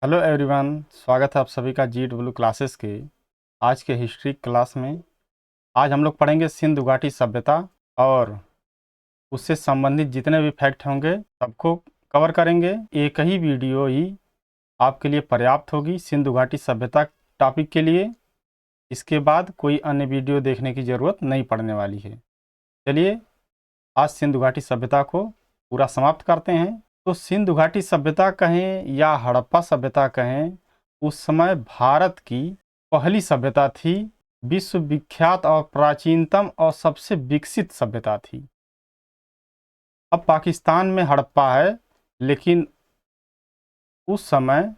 Hello everyone, स्वागत है आप सभी का GW क्लासेस के आज के हिस्ट्री क्लास में। आज हम लोग पढ़ेंगे सिंधु घाटी सभ्यता और उससे संबंधित जितने भी फैक्ट होंगे सबको कवर करेंगे। एक ही वीडियो ही आपके लिए पर्याप्त होगी सिंधु घाटी सभ्यता टॉपिक के लिए। इसके बाद कोई अन्य वीडियो देखने की ज़रूरत नहीं पड़ने वाली है। चलिए आज सिंधु घाटी सभ्यता को पूरा समाप्त करते हैं। तो सिंधु घाटी सभ्यता कहें या हड़प्पा सभ्यता कहें, उस समय भारत की पहली सभ्यता थी, विश्व विख्यात और प्राचीनतम और सबसे विकसित सभ्यता थी। अब पाकिस्तान में हड़प्पा है, लेकिन उस समय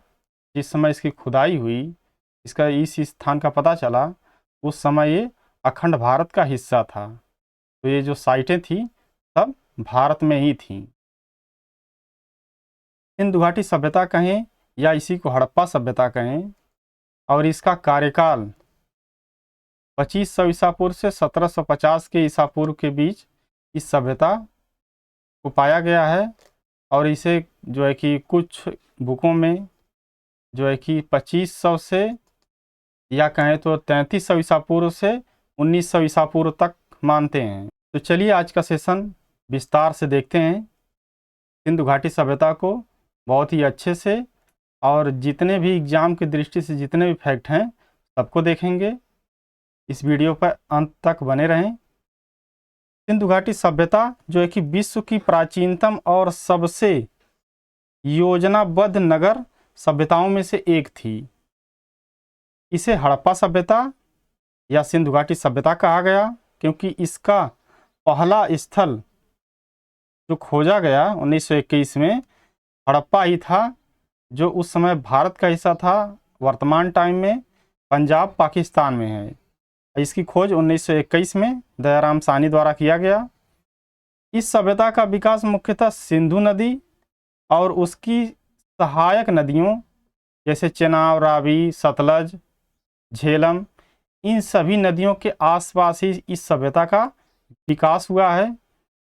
जिस समय इसकी खुदाई हुई, इसका इस स्थान का पता चला, उस समय ये अखंड भारत का हिस्सा था। तो ये जो साइटें थी सब भारत में ही थीं। सिंधु घाटी सभ्यता कहें या इसी को हड़प्पा सभ्यता कहें, और इसका कार्यकाल 2500 ईसा पूर्व से 1750 के ईसा पूर्व के बीच इस सभ्यता को पाया गया है। और इसे जो है कि कुछ बुकों में जो है कि 2500 से या कहें तो 3300 ईसा पूर्व से 1900 ईसा पूर्व तक मानते हैं। तो चलिए आज का सेशन विस्तार से देखते हैं सिंधु घाटी सभ्यता को बहुत ही अच्छे से, और जितने भी एग्जाम की दृष्टि से जितने भी फैक्ट हैं सबको देखेंगे। इस वीडियो पर अंत तक बने रहें। सिंधु घाटी सभ्यता जो है कि विश्व की प्राचीनतम और सबसे योजनाबद्ध नगर सभ्यताओं में से एक थी। इसे हड़प्पा सभ्यता या सिंधु घाटी सभ्यता कहा गया, क्योंकि इसका पहला स्थल जो खोजा गया 1921 में हड़प्पा ही था, जो उस समय भारत का हिस्सा था। वर्तमान टाइम में पंजाब पाकिस्तान में है। इसकी खोज 1921 में दयाराम साहनी द्वारा किया गया। इस सभ्यता का विकास मुख्यतः सिंधु नदी और उसकी सहायक नदियों जैसे चेनाब, रावी, सतलज, झेलम, इन सभी नदियों के आसपास ही इस सभ्यता का विकास हुआ है।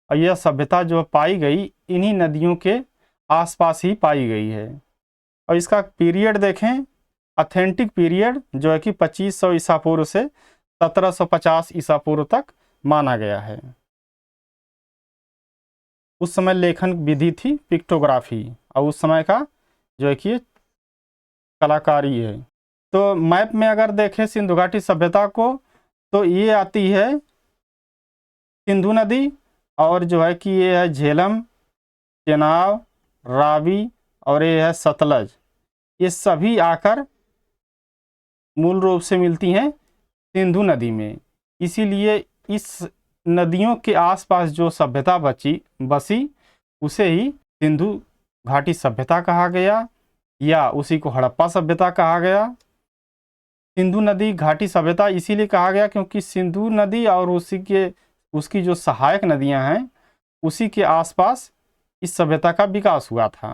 और यह सभ्यता जो पाई गई इन्हीं नदियों के आसपास ही पाई गई है। और इसका पीरियड देखें, ऑथेंटिक पीरियड जो है कि 2500 ईसा पूर्व से 1750 ईसा पूर्व तक माना गया है। उस समय लेखन विधि थी पिक्टोग्राफी, और उस समय का जो है कि कलाकारी है। तो मैप में अगर देखें सिंधु घाटी सभ्यता को, तो ये आती है सिंधु नदी, और जो है कि ये है झेलम, चेनाब, रावी, और ये है सतलज। ये सभी आकर मूल रूप से मिलती हैं सिंधु नदी में। इसीलिए इस नदियों के आसपास जो सभ्यता बसी उसे ही सिंधु घाटी सभ्यता कहा गया, या उसी को हड़प्पा सभ्यता कहा गया। सिंधु नदी घाटी सभ्यता इसीलिए कहा गया क्योंकि सिंधु नदी और उसकी जो सहायक नदियां हैं उसी के आसपास इस सभ्यता का विकास हुआ था।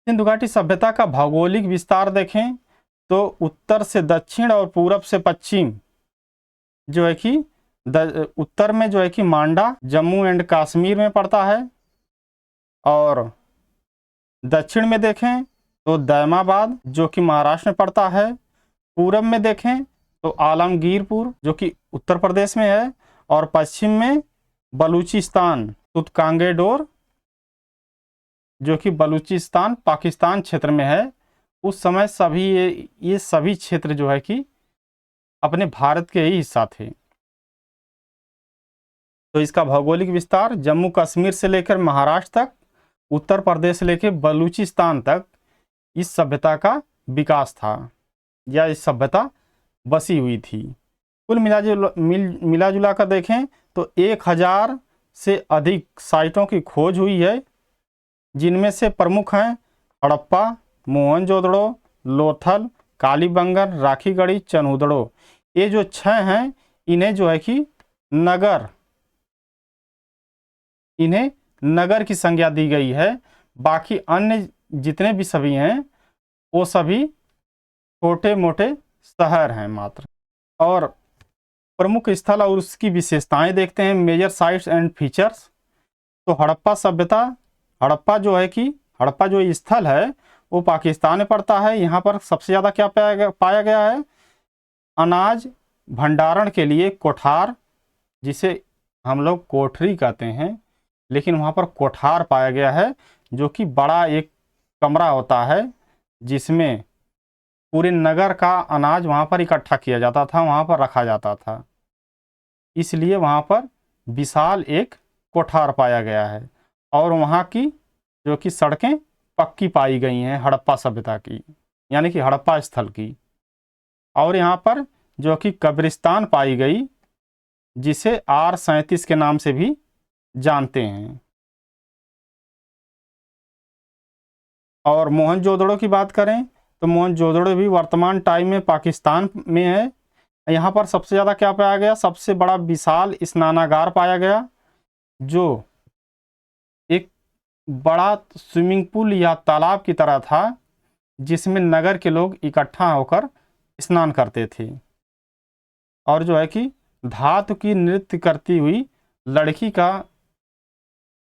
सिंधु घाटी सभ्यता का भौगोलिक विस्तार देखें तो उत्तर से दक्षिण और पूरब से पश्चिम जो है कि उत्तर में जो है कि मांडा जम्मू एंड कश्मीर में पड़ता है, और दक्षिण में देखें तो दैमाबाद जो कि महाराष्ट्र में पड़ता है। पूरब में देखें तो आलमगीरपुर जो कि उत्तर प्रदेश में है, और पश्चिम में बलूचिस्तान तुतकांगेडोर जो कि बलूचिस्तान पाकिस्तान क्षेत्र में है। उस समय सभी ये सभी क्षेत्र जो है कि अपने भारत के ही हिस्सा थे। तो इसका भौगोलिक विस्तार जम्मू कश्मीर से लेकर महाराष्ट्र तक, उत्तर प्रदेश से लेकर बलूचिस्तान तक इस सभ्यता का विकास था, या इस सभ्यता बसी हुई थी। कुल मिला जुला कर देखें तो 1000 से अधिक साइटों की खोज हुई है, जिनमें से प्रमुख हैं हड़प्पा, मोहनजोदड़ो, लोथल, कालीबंगन, राखीगढ़ी, चनहुदड़ो। ये जो 6 हैं इन्हें जो है कि इन्हें नगर की संज्ञा दी गई है। बाकी अन्य जितने भी सभी हैं वो सभी छोटे मोटे शहर हैं मात्र। और प्रमुख स्थल और उसकी विशेषताएं देखते हैं, मेजर साइट्स एंड फीचर्स। तो हड़प्पा सभ्यता, हड़प्पा जो है कि हड़प्पा जो स्थल है वो पाकिस्तान में पड़ता है। यहाँ पर सबसे ज़्यादा क्या पाया गया है? अनाज भंडारण के लिए कोठार, जिसे हम लोग कोठरी कहते हैं, लेकिन वहाँ पर कोठार पाया गया है, जो कि बड़ा एक कमरा होता है जिसमें पूरे नगर का अनाज वहाँ पर इकट्ठा किया जाता था, वहाँ पर रखा जाता था। इसलिए वहाँ पर विशाल एक कोठार पाया गया है। और वहाँ की जो कि सड़कें पक्की पाई गई हैं हड़प्पा सभ्यता की, यानी कि हड़प्पा स्थल की। और यहाँ पर जो कि कब्रिस्तान पाई गई, जिसे R37 के नाम से भी जानते हैं। और मोहनजोदड़ो की बात करें तो मोहनजोदड़ो भी वर्तमान टाइम में पाकिस्तान में है। यहाँ पर सबसे ज़्यादा क्या पाया गया? सबसे बड़ा विशाल स्नानागार पाया गया, जो एक बड़ा स्विमिंग पूल या तालाब की तरह था, जिसमें नगर के लोग इकट्ठा होकर स्नान करते थे। और जो है कि धातु की नृत्य करती हुई लड़की का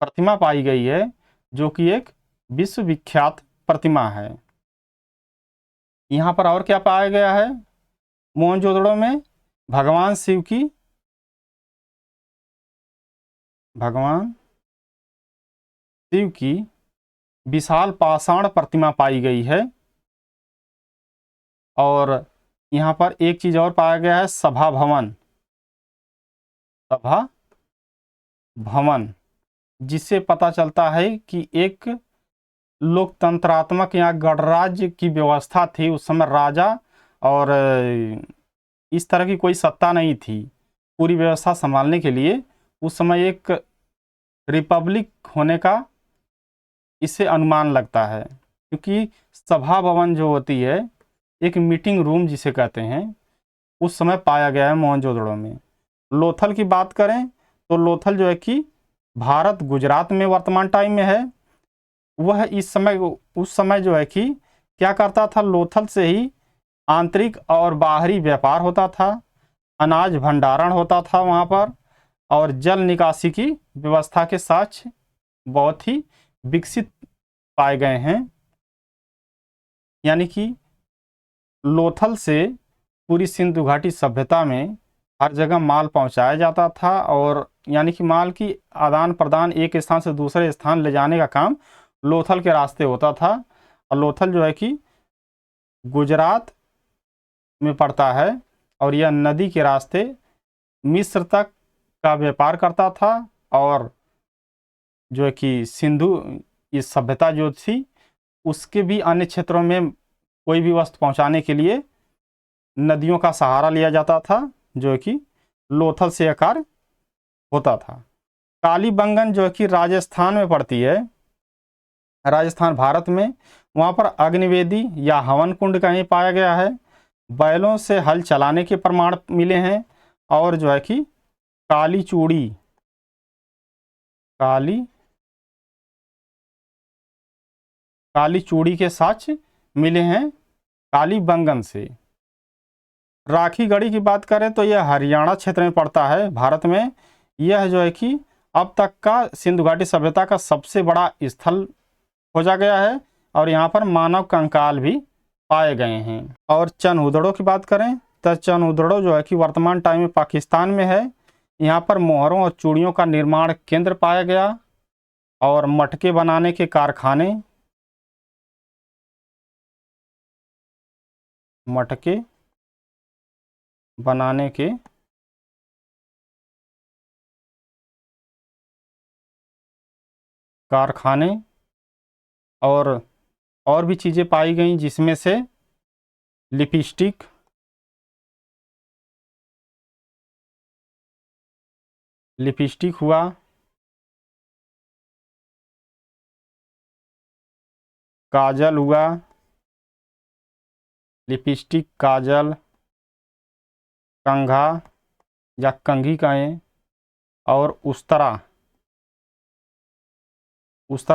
प्रतिमा पाई गई है, जो कि एक विश्वविख्यात प्रतिमा है। यहाँ पर और क्या पाया गया है? मोहनजोदड़ो में भगवान शिव की विशाल पाषाण प्रतिमा पाई गई है। और यहाँ पर एक चीज और पाया गया है, सभा भवन, जिससे पता चलता है कि एक लोकतंत्रात्मक या गणराज्य की व्यवस्था थी उस समय। राजा और इस तरह की कोई सत्ता नहीं थी। पूरी व्यवस्था संभालने के लिए उस समय एक रिपब्लिक होने का इससे अनुमान लगता है, क्योंकि सभा भवन जो होती है, एक मीटिंग रूम जिसे कहते हैं, उस समय पाया गया है मोहनजोदड़ो में। लोथल की बात करें तो लोथल जो है कि भारत गुजरात में वर्तमान टाइम में है। वह उस समय जो है कि क्या करता था? लोथल से ही आंतरिक और बाहरी व्यापार होता था, अनाज भंडारण होता था वहाँ पर, और जल निकासी की व्यवस्था के साथ बहुत ही विकसित पाए गए हैं। यानी कि लोथल से पूरी सिंधु घाटी सभ्यता में हर जगह माल पहुंचाया जाता था, और यानी कि माल की आदान प्रदान एक स्थान से दूसरे स्थान ले जाने का काम लोथल के रास्ते होता था। और लोथल जो है कि गुजरात में पड़ता है, और यह नदी के रास्ते मिस्र तक का व्यापार करता था। और जो है कि सिंधु इस सभ्यता जो थी, उसके भी अन्य क्षेत्रों में कोई भी वस्तु पहुंचाने के लिए नदियों का सहारा लिया जाता था, जो है कि लोथल से यह कार्य होता था। कालीबंगन जो है कि राजस्थान में पड़ती है, राजस्थान भारत में। वहाँ पर अग्निवेदी या हवन कुंड कहीं पाया गया है। बैलों से हल चलाने के प्रमाण मिले हैं। और जो है कि काली चूड़ी के साक्ष्य मिले हैं कालीबंगन से। राखी गढ़ी की बात करें तो यह हरियाणा क्षेत्र में पड़ता है भारत में। यह जो है कि अब तक का सिंधु घाटी सभ्यता का सबसे बड़ा स्थल खोजा गया है, और यहाँ पर मानव कंकाल भी पाए गए हैं। और चनहुदड़ो की बात करें तो चनहुदड़ो जो है कि वर्तमान टाइम में पाकिस्तान में है। यहाँ पर मोहरों और चूड़ियों का निर्माण केंद्र पाया गया, और मटके बनाने के कारखाने, और भी चीज़ें पाई गई, जिसमें से लिपस्टिक, हुआ, काजल हुआ, लिपस्टिक, काजल, कंघा या कंघी कहें, और उस्तरा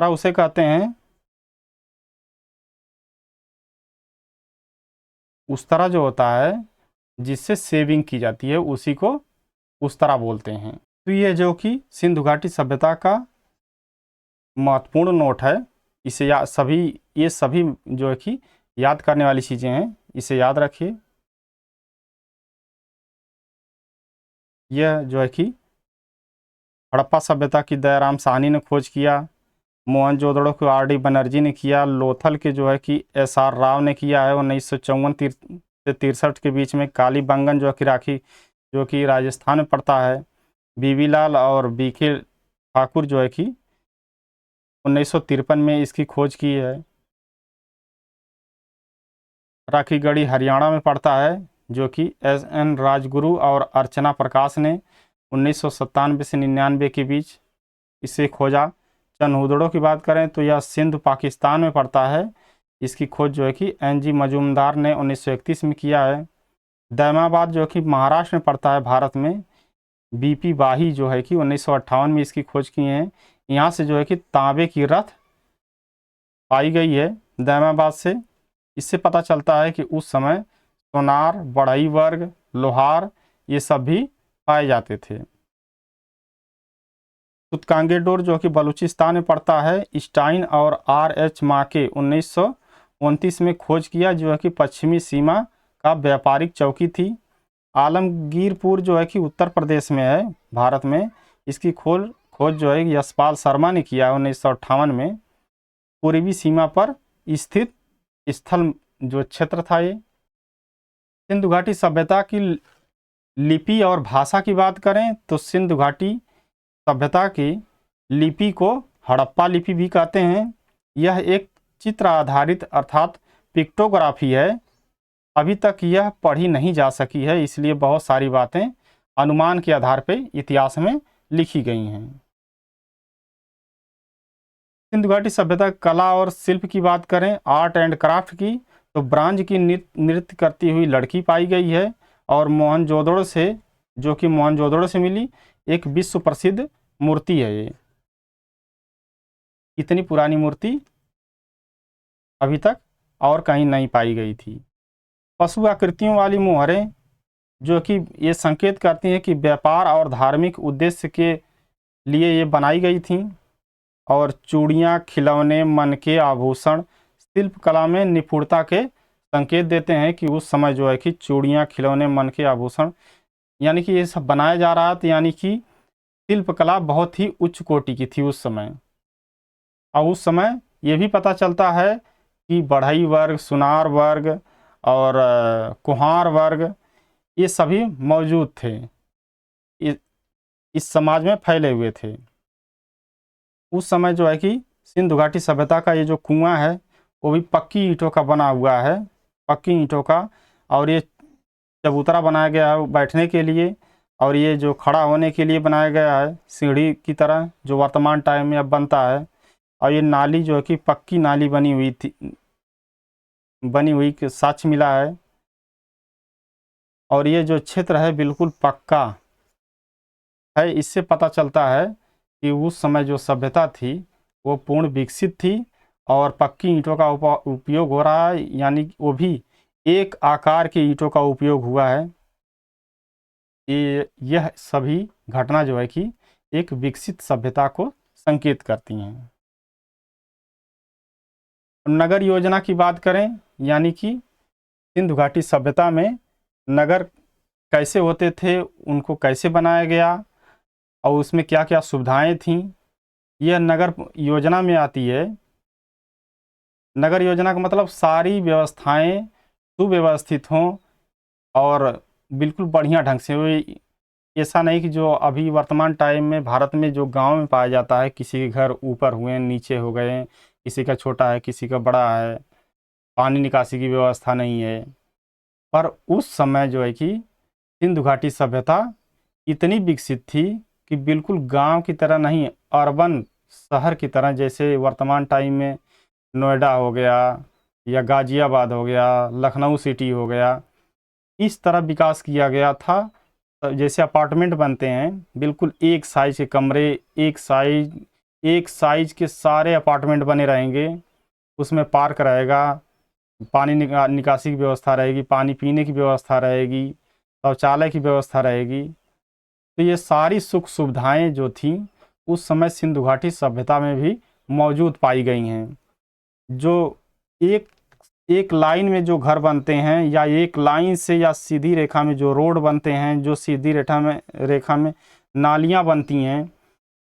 उसे कहते हैं। उस्तरा जो होता है जिससे सेविंग की जाती है, उसी को उस्तरा बोलते हैं। तो ये जो कि सिंधु घाटी सभ्यता का महत्वपूर्ण नोट है। इसे ये सभी जो है कि याद करने वाली चीज़ें हैं, इसे याद रखिए। यह जो है कि हड़प्पा सभ्यता की दयाराम साहनी ने खोज किया, मोहनजोदड़ो को आर डी बनर्जी ने किया, लोथल के जो है कि एस आर राव ने किया है 1954 से 63 के बीच में। कालीबंगन जो है कि राखी जो कि राजस्थान में पड़ता है। बीबी लाल और बीके ठाकुर जो है कि 1953 में इसकी खोज की है। राखी गढ़ी हरियाणा में पड़ता है, जो कि एस एन राजगुरु और अर्चना प्रकाश ने 1997 से 99 के बीच इसे खोजा। चनहुदड़ों की बात करें तो यह सिंध पाकिस्तान में पड़ता है। इसकी खोज जो है कि एन जी मजूमदार ने 1931 में किया है। दैमाबाद जो कि महाराष्ट्र में पड़ता है भारत में, बीपी बाही जो है कि 1958 में इसकी खोज की है। यहाँ से जो है कि तांबे की रथ पाई गई है दैमाबाद से। इससे पता चलता है कि उस समय सोनार, बढ़ई वर्ग, लोहार ये सब भी पाए जाते थे। तुतकांगेडोर जो कि बलूचिस्तान में पड़ता है, स्टाइन और आर एच माके 1929 में खोज किया, जो है कि पश्चिमी सीमा का व्यापारिक चौकी थी। आलमगीरपुर जो है कि उत्तर प्रदेश में है भारत में। इसकी खोज जो है यशपाल शर्मा ने किया 1958 में। पूर्वी सीमा पर स्थित स्थल जो क्षेत्र था ये। सिंधु घाटी सभ्यता की लिपि और भाषा की बात करें तो सिंधु घाटी सभ्यता की लिपि को हड़प्पा लिपि भी कहते हैं। यह एक चित्र आधारित अर्थात पिक्टोग्राफी है। अभी तक यह पढ़ी नहीं जा सकी है, इसलिए बहुत सारी बातें अनुमान के आधार पर इतिहास में लिखी गई हैं। सिंधु घाटी सभ्यता कला और शिल्प की बात करें, आर्ट एंड क्राफ्ट की, तो ब्रांज की नृत्य करती हुई लड़की पाई गई है। और मोहनजोदड़ो से, जो कि मोहनजोदड़ो से मिली, एक विश्व प्रसिद्ध मूर्ति है ये। इतनी पुरानी मूर्ति अभी तक और कहीं नहीं पाई गई थी। पशु आकृतियों वाली मोहरें, जो कि ये संकेत करती हैं कि व्यापार और धार्मिक उद्देश्य के लिए ये बनाई गई थीं। और चूड़ियाँ, खिलौने, मनके, आभूषण शिल्प कला में निपुणता के संकेत देते हैं कि उस समय जो है कि चूड़ियाँ, खिलौने, मनके, आभूषण यानी कि ये सब बनाया जा रहा था। यानी कि शिल्प कला बहुत ही उच्च कोटि की थी उस समय। और उस समय ये भी पता चलता है कि बढ़ई वर्ग, सुनार वर्ग और कुम्हार वर्ग ये सभी मौजूद थे, इस समाज में फैले हुए थे। उस समय जो है कि सिंधु घाटी सभ्यता का ये जो कुआं है वो भी पक्की ईंटों का बना हुआ है, पक्की ईंटों का। और ये चबूतरा बनाया गया है बैठने के लिए, और ये जो खड़ा होने के लिए बनाया गया है सीढ़ी की तरह, जो वर्तमान टाइम में अब बनता है। और ये नाली जो है कि पक्की नाली बनी हुई के साक्ष्य मिला है। और ये जो क्षेत्र है बिल्कुल पक्का है। इससे पता चलता है कि उस समय जो सभ्यता थी वो पूर्ण विकसित थी और पक्की ईंटों का उपयोग हो रहा है, यानी वो भी एक आकार के ईंटों का उपयोग हुआ है। यह सभी घटना जो है कि एक विकसित सभ्यता को संकेत करती हैं। नगर योजना की बात करें, यानी कि सिंधु घाटी सभ्यता में नगर कैसे होते थे, उनको कैसे बनाया गया और उसमें क्या क्या सुविधाएं थीं, यह नगर योजना में आती है। नगर योजना का मतलब सारी व्यवस्थाएं सुव्यवस्थित हों और बिल्कुल बढ़िया ढंग से हो। ऐसा नहीं कि जो अभी वर्तमान टाइम में भारत में जो गांव में पाया जाता है, किसी के घर ऊपर हुए, नीचे हो गए, किसी का छोटा है, किसी का बड़ा है, पानी निकासी की व्यवस्था नहीं है। पर उस समय जो है कि सिंधु घाटी सभ्यता इतनी विकसित थी कि बिल्कुल गांव की तरह नहीं, अर्बन शहर की तरह, जैसे वर्तमान टाइम में नोएडा हो गया या गाजियाबाद हो गया, लखनऊ सिटी हो गया, इस तरह विकास किया गया था। जैसे अपार्टमेंट बनते हैं, बिल्कुल एक साइज के कमरे, एक साइज के सारे अपार्टमेंट बने रहेंगे। उसमें पार्क रहेगा, पानी निकासी की व्यवस्था रहेगी, पानी पीने की व्यवस्था रहेगी, शौचालय की व्यवस्था रहेगी। तो ये सारी सुख सुविधाएं जो थीं उस समय सिंधु घाटी सभ्यता में भी मौजूद पाई गई हैं। जो एक एक लाइन में जो घर बनते हैं, या एक लाइन से या सीधी रेखा में जो रोड बनते हैं, जो सीधी रेखा में नालियां बनती हैं,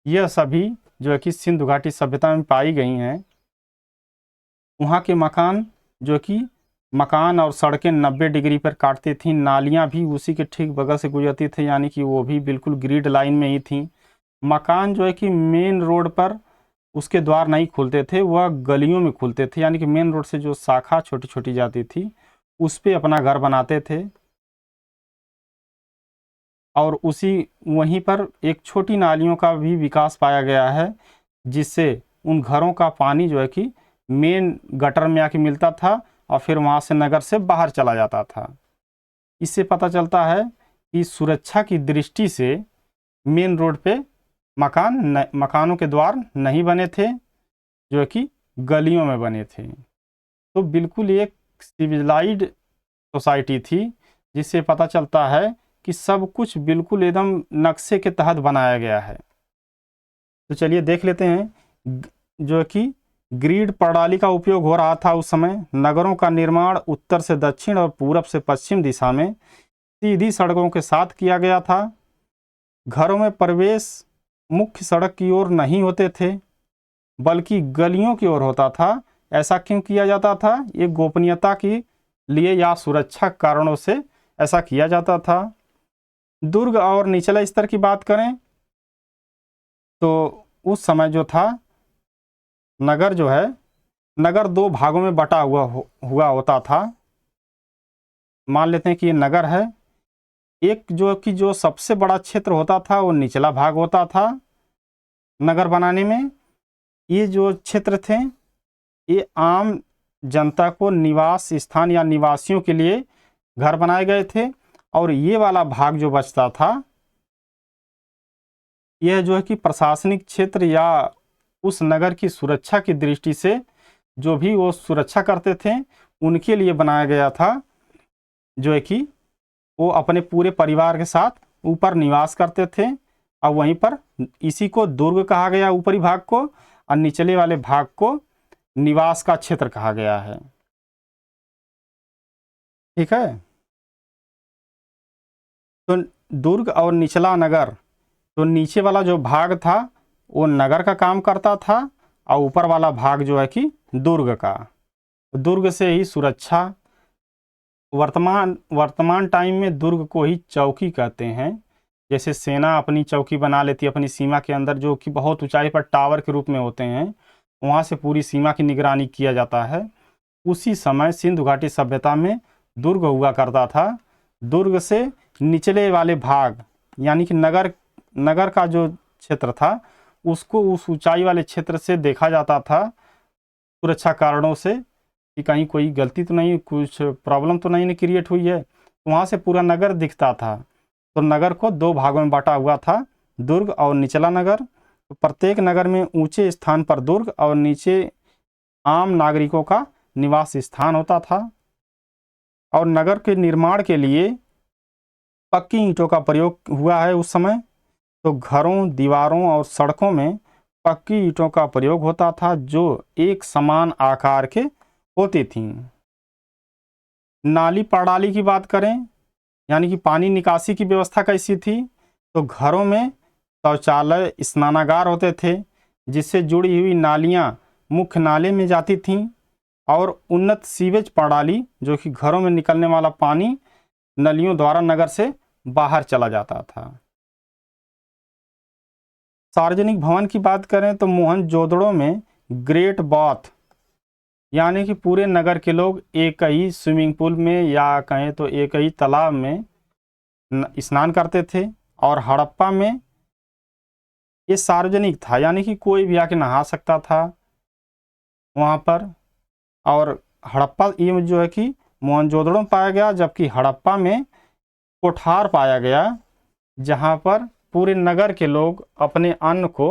यह सभी जो है कि सिंधु घाटी सभ्यता में पाई गई हैं। वहाँ के मकान जो कि मकान और सड़कें 90 डिग्री पर काटती थीं, नालियाँ भी उसी के ठीक बगल से गुजरती थी, यानी कि वो भी बिल्कुल ग्रिड लाइन में ही थी। मकान जो है कि मेन रोड पर उसके द्वार नहीं खुलते थे, वह गलियों में खुलते थे, यानी कि मेन रोड से जो शाखा छोटी छोटी जाती थी उस पे अपना घर बनाते थे। और उसी वहीं पर एक छोटी नालियों का भी विकास पाया गया है, जिससे उन घरों का पानी जो है कि मेन गटर में आके मिलता था और फिर वहाँ से नगर से बाहर चला जाता था। इससे पता चलता है कि सुरक्षा की दृष्टि से मेन रोड पे मकानों के द्वार नहीं बने थे, जो कि गलियों में बने थे। तो बिल्कुल एक सिविलाइज्ड सोसाइटी थी, जिससे पता चलता है कि सब कुछ बिल्कुल एकदम नक्शे के तहत बनाया गया है। तो चलिए देख लेते हैं। जो कि ग्रिड प्रणाली का उपयोग हो रहा था उस समय। नगरों का निर्माण उत्तर से दक्षिण और पूरब से पश्चिम दिशा में सीधी सड़कों के साथ किया गया था। घरों में प्रवेश मुख्य सड़क की ओर नहीं होते थे, बल्कि गलियों की ओर होता था। ऐसा क्यों किया जाता था? ये गोपनीयता के लिए या सुरक्षा कारणों से ऐसा किया जाता था। दुर्ग और निचला स्तर की बात करें तो उस समय जो था, नगर जो है, नगर दो भागों में बटा हुआ होता था। मान लेते हैं कि ये नगर है। एक जो सबसे बड़ा क्षेत्र होता था वो निचला भाग होता था नगर बनाने में। ये जो क्षेत्र थे ये आम जनता को निवास स्थान या निवासियों के लिए घर बनाए गए थे। और ये वाला भाग जो बचता था, यह जो है कि प्रशासनिक क्षेत्र या उस नगर की सुरक्षा की दृष्टि से जो भी वो सुरक्षा करते थे उनके लिए बनाया गया था, जो है कि वो अपने पूरे परिवार के साथ ऊपर निवास करते थे। और वहीं पर इसी को दुर्ग कहा गया, ऊपरी भाग को, और निचले वाले भाग को निवास का क्षेत्र कहा गया है। ठीक है। तो दुर्ग और निचला नगर, तो नीचे वाला जो भाग था वो नगर का काम करता था और ऊपर वाला भाग जो है कि दुर्ग का। दुर्ग से ही सुरक्षा, वर्तमान टाइम में दुर्ग को ही चौकी कहते हैं। जैसे सेना अपनी चौकी बना लेती है अपनी सीमा के अंदर, जो कि बहुत ऊंचाई पर टावर के रूप में होते हैं, वहाँ से पूरी सीमा की निगरानी किया जाता है। उसी समय सिंधु घाटी सभ्यता में दुर्ग हुआ करता था। दुर्ग से निचले वाले भाग, यानी कि नगर का जो क्षेत्र था उसको उस ऊंचाई वाले क्षेत्र से देखा जाता था, सुरक्षा कारणों से, कि कहीं कोई गलती तो नहीं, कुछ प्रॉब्लम तो नहीं क्रिएट हुई है। वहाँ से पूरा नगर दिखता था। तो नगर को दो भागों में बांटा हुआ था, दुर्ग और निचला नगर। तो प्रत्येक नगर में ऊंचे स्थान पर दुर्ग और नीचे आम नागरिकों का निवास स्थान होता था। और नगर के निर्माण के लिए पक्की ईंटों का प्रयोग हुआ है उस समय। तो घरों, दीवारों और सड़कों में पक्की ईंटों का प्रयोग होता था, जो एक समान आकार के होती थीं। नाली प्रणाली की बात करें, यानी कि पानी निकासी की व्यवस्था कैसी थी? तो घरों में शौचालय, स्नानागार होते थे, जिससे जुड़ी हुई नालियां मुख्य नाले में जाती थीं। और उन्नत सीवेज प्रणाली, जो कि घरों में निकलने वाला पानी नलियों द्वारा नगर से बाहर चला जाता था। सार्वजनिक भवन की बात करें तो मोहनजोदड़ो में ग्रेट बाथ, यानी कि पूरे नगर के लोग एक ही स्विमिंग पूल में या कहें तो एक ही तालाब में स्नान करते थे। और हड़प्पा में ये सार्वजनिक था, यानी कि कोई भी आके नहा सकता था वहाँ पर। और हड़प्पा ये जो है कि मोहनजोदड़ो में पाया गया, जबकि हड़प्पा में कोठार पाया गया, जहाँ पर पूरे नगर के लोग अपने अन्न को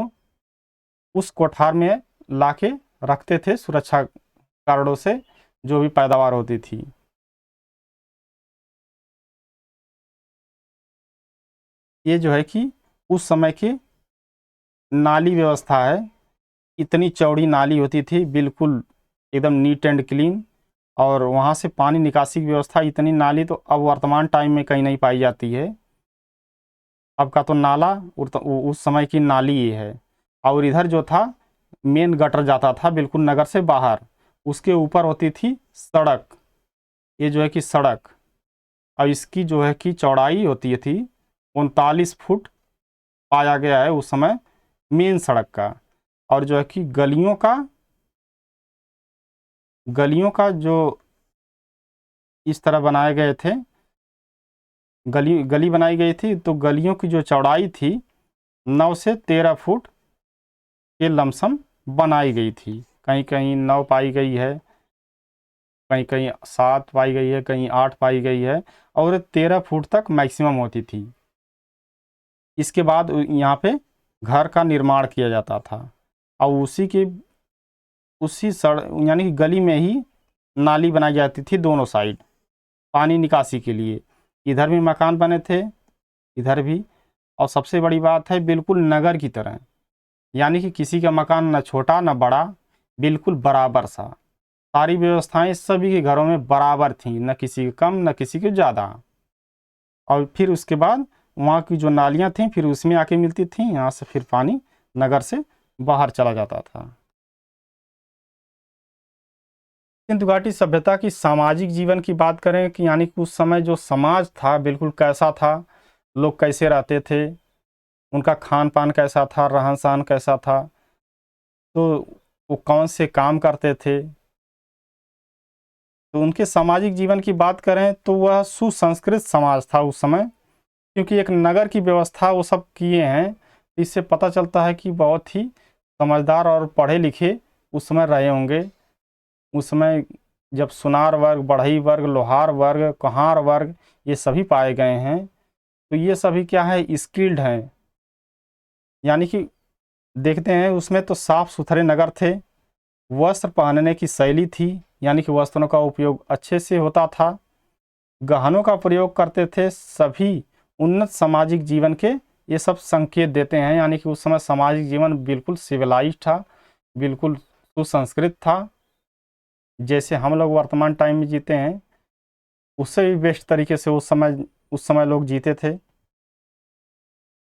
उस कोठार में लाके रखते थे, सुरक्षा कारणों से जो भी पैदावार होती थी। ये जो है कि उस समय की नाली व्यवस्था है। इतनी चौड़ी नाली होती थी, बिल्कुल एकदम नीट एंड क्लीन, और वहाँ से पानी निकासी की व्यवस्था इतनी, नाली तो अब वर्तमान टाइम में कहीं नहीं पाई जाती है। अब का तो नाला उस समय की नाली ही है। और इधर जो था मेन गटर जाता था बिल्कुल नगर से बाहर, उसके ऊपर होती थी सड़क। ये जो है कि सड़क, और इसकी जो है कि चौड़ाई होती थी 39 फुट पाया गया है उस समय मेन सड़क का। और जो है कि गलियों का जो इस तरह बनाए गए थे, गली बनाई गई थी, तो गलियों की जो चौड़ाई थी 9 से 13 फुट के लमसम बनाई गई थी। कहीं कहीं 9 पाई गई है, कहीं कहीं 7 पाई गई है, कहीं 8 पाई गई है, और 13 फुट तक मैक्सिमम होती थी। इसके बाद यहाँ पे घर का निर्माण किया जाता था, और उसी सड़क यानी कि गली में ही नाली बनाई जाती थी दोनों साइड पानी निकासी के लिए। इधर भी मकान बने थे, इधर भी। और सबसे बड़ी बात है बिल्कुल नगर की तरह, यानी कि किसी का मकान न छोटा न बड़ा, बिल्कुल बराबर सा। सारी व्यवस्थाएं सभी के घरों में बराबर थी, न किसी के कम न किसी के ज़्यादा। और फिर उसके बाद वहाँ की जो नालियाँ थीं फिर उसमें आके मिलती थीं, यहाँ से फिर पानी नगर से बाहर चला जाता था। सिंधु घाटी सभ्यता की सामाजिक जीवन की बात करें कि यानी कि उस समय जो समाज था बिल्कुल कैसा था, लोग कैसे रहते थे, उनका खान पान कैसा था, रहन सहन कैसा था, तो वो कौन से काम करते थे। तो उनके सामाजिक जीवन की बात करें तो वह सुसंस्कृत समाज था उस समय, क्योंकि एक नगर की व्यवस्था वो सब किए हैं। इससे पता चलता है कि बहुत ही समझदार और पढ़े लिखे उस समय रहे होंगे। उस समय जब सुनार वर्ग, बढ़ई वर्ग, लोहार वर्ग, कुम्हार वर्ग ये सभी पाए गए हैं, तो ये सभी क्या है, स्किल्ड हैं। यानी कि देखते हैं उसमें तो साफ सुथरे नगर थे, वस्त्र पहनने की शैली थी, यानी कि वस्त्रों का उपयोग अच्छे से होता था, गहनों का प्रयोग करते थे। सभी उन्नत सामाजिक जीवन के ये सब संकेत देते हैं, यानी कि उस समय सामाजिक जीवन बिल्कुल सिविलाइज था, बिल्कुल सुसंस्कृत था। जैसे हम लोग वर्तमान टाइम में जीते हैं उससे भी बेस्ट तरीके से उस समय लोग जीते थे।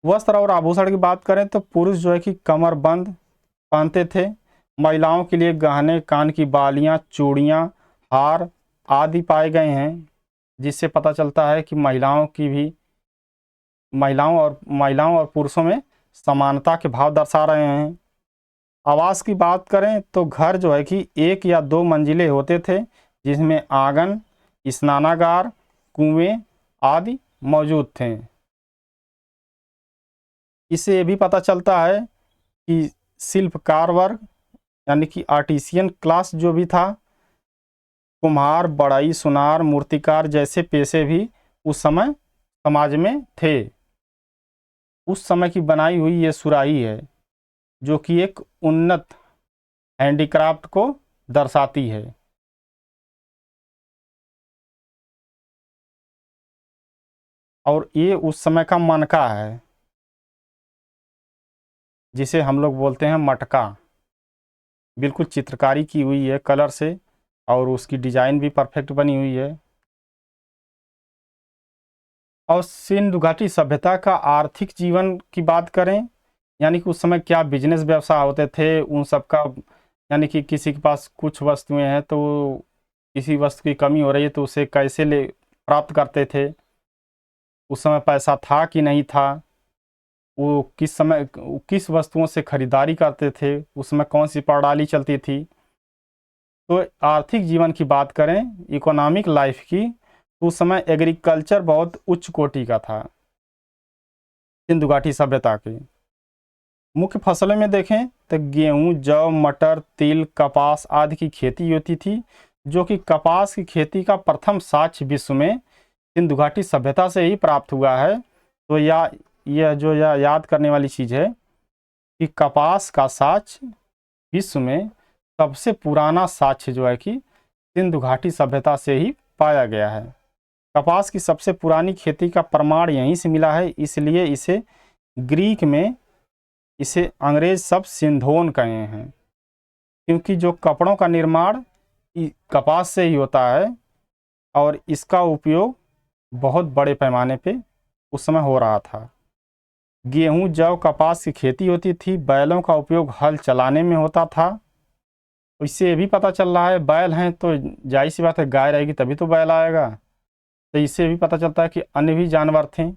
वस्त्र और आभूषण की बात करें तो पुरुष जो है कि कमरबंद पहनते थे, महिलाओं के लिए गहने, कान की बालियां, चूड़ियां, हार आदि पाए गए हैं, जिससे पता चलता है कि महिलाओं और पुरुषों में समानता के भाव दर्शा रहे हैं। आवास की बात करें तो घर जो है कि 1 या 2 मंजिले होते थे, जिसमें आंगन, स्नानागार, कुएं आदि मौजूद थे। इससे ये भी पता चलता है कि शिल्पकार वर्ग यानी कि आर्टिसियन क्लास जो भी था, कुम्हार, बढ़ई, सुनार, मूर्तिकार जैसे पेशे भी उस समय समाज में थे। उस समय की बनाई हुई ये सुराही है जो कि एक उन्नत हैंडीक्राफ्ट को दर्शाती है। और ये उस समय का मनका है, जिसे हम लोग बोलते हैं मटका। बिल्कुल चित्रकारी की हुई है कलर से, और उसकी डिजाइन भी परफेक्ट बनी हुई है। और सिंधु घाटी सभ्यता का आर्थिक जीवन की बात करें, यानी कि उस समय क्या बिजनेस व्यवसाय होते थे उन सब का, यानी कि किसी के पास कुछ वस्तुएं हैं तो किसी वस्तु की कमी हो रही है तो उसे कैसे ले प्राप्त करते थे, उस समय पैसा था कि नहीं था, वो किस वस्तुओं से खरीदारी करते थे, उसमें कौन सी प्रणाली चलती थी। तो आर्थिक जीवन की बात करें, इकोनॉमिक लाइफ की, तो उस समय एग्रीकल्चर बहुत उच्च कोटि का था। सिंधु घाटी सभ्यता के मुख्य फसलों में देखें तो गेहूं, जौ, मटर, तिल, कपास आदि की खेती होती थी, जो कि कपास की खेती का प्रथम साक्ष्य विश्व में सिंधु घाटी सभ्यता से ही प्राप्त हुआ है। तो यह याद करने वाली चीज़ है कि कपास का साक्ष्य विश्व में सबसे पुराना साक्ष्य जो है कि सिंधु घाटी सभ्यता से ही पाया गया है। कपास की सबसे पुरानी खेती का प्रमाण यहीं से मिला है, इसलिए ग्रीक में इसे अंग्रेज शब्द सिंधोन कहे हैं। क्योंकि जो कपड़ों का निर्माण कपास से ही होता है और इसका उपयोग बहुत बड़े पैमाने पे उस समय हो रहा था। गेहूं, जौ, कपास की खेती होती थी। बैलों का उपयोग हल चलाने में होता था। इससे ये भी पता चल रहा है, बैल हैं तो जाहिर सी बात है गाय रहेगी तभी तो बैल आएगा। तो इससे भी पता चलता है कि अन्य भी जानवर थे।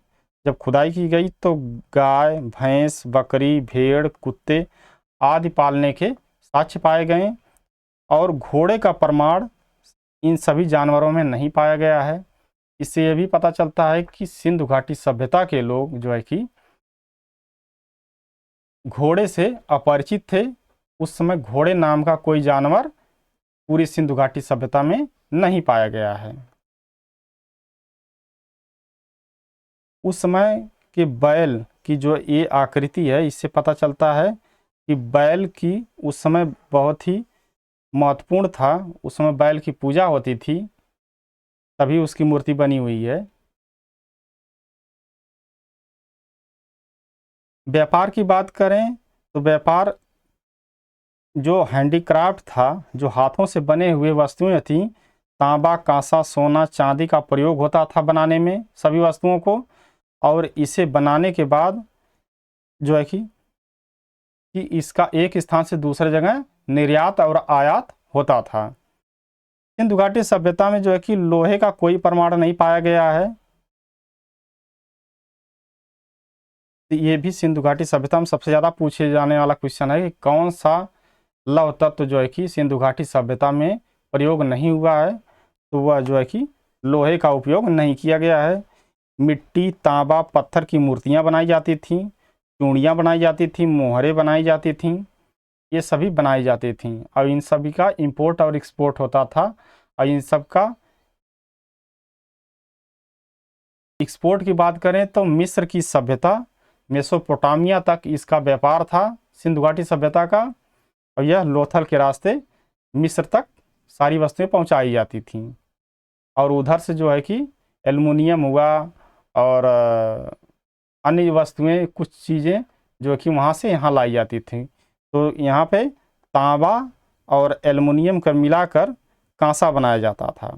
जब खुदाई की गई तो गाय, भैंस, बकरी, भेड़, कुत्ते आदि पालने के साक्ष्य पाए गए और घोड़े का प्रमाण इन सभी जानवरों में नहीं पाया गया है। इससे यह भी पता चलता है कि सिंधु घाटी सभ्यता के लोग जो है कि घोड़े से अपरिचित थे। उस समय घोड़े नाम का कोई जानवर पूरी सिंधु घाटी सभ्यता में नहीं पाया गया है। उस समय के बैल की जो ये आकृति है, इससे पता चलता है कि बैल की उस समय बहुत ही महत्वपूर्ण था। उस समय बैल की पूजा होती थी, तभी उसकी मूर्ति बनी हुई है। व्यापार की बात करें तो व्यापार जो हैंडीक्राफ्ट था, जो हाथों से बने हुए वस्तुएं थीं, तांबा, कांसा, सोना, चांदी का प्रयोग होता था बनाने में सभी वस्तुओं को। और इसे बनाने के बाद जो है कि इसका एक स्थान से दूसरे जगह निर्यात और आयात होता था। सिंधु घाटी सभ्यता में जो है कि लोहे का कोई प्रमाण नहीं पाया गया है। ये भी सिंधु घाटी सभ्यता में सबसे ज़्यादा पूछे जाने वाला क्वेश्चन है कि कौन सा लौह तत्व जो है कि सिंधु घाटी सभ्यता में प्रयोग नहीं हुआ है। तो वह जो है कि लोहे का उपयोग नहीं किया गया है। मिट्टी, तांबा, पत्थर की मूर्तियां बनाई जाती थीं, चूड़ियाँ बनाई जाती थीं, मोहरें बनाई जाती थीं, ये सभी बनाई जाती थीं। और इन सभी का इंपोर्ट और एक्सपोर्ट होता था। और इन सब का एक्सपोर्ट की बात करें तो मिस्र की सभ्यता, मेसोपोटामिया तक इसका व्यापार था सिंधु घाटी सभ्यता का। और यह लोथल के रास्ते मिस्र तक सारी वस्तुएं पहुंचाई जाती थीं। और उधर से जो है कि एल्युमिनियम हुआ और अन्य वस्तुएं, कुछ चीज़ें जो कि वहाँ से यहाँ लाई जाती थी। तो यहाँ पे तांबा और एल्युमिनियम का मिलाकर कांसा बनाया जाता था।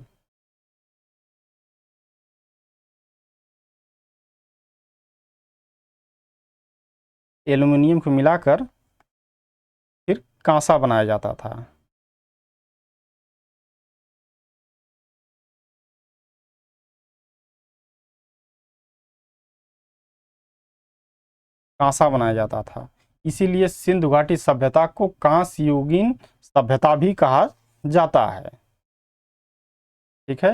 एल्युमिनियम को मिलाकर फिर कांसा बनाया जाता था। कांसा बनाया जाता था। इसीलिए सिंधु घाटी सभ्यता को कांस्य युगीन सभ्यता भी कहा जाता है। ठीक है।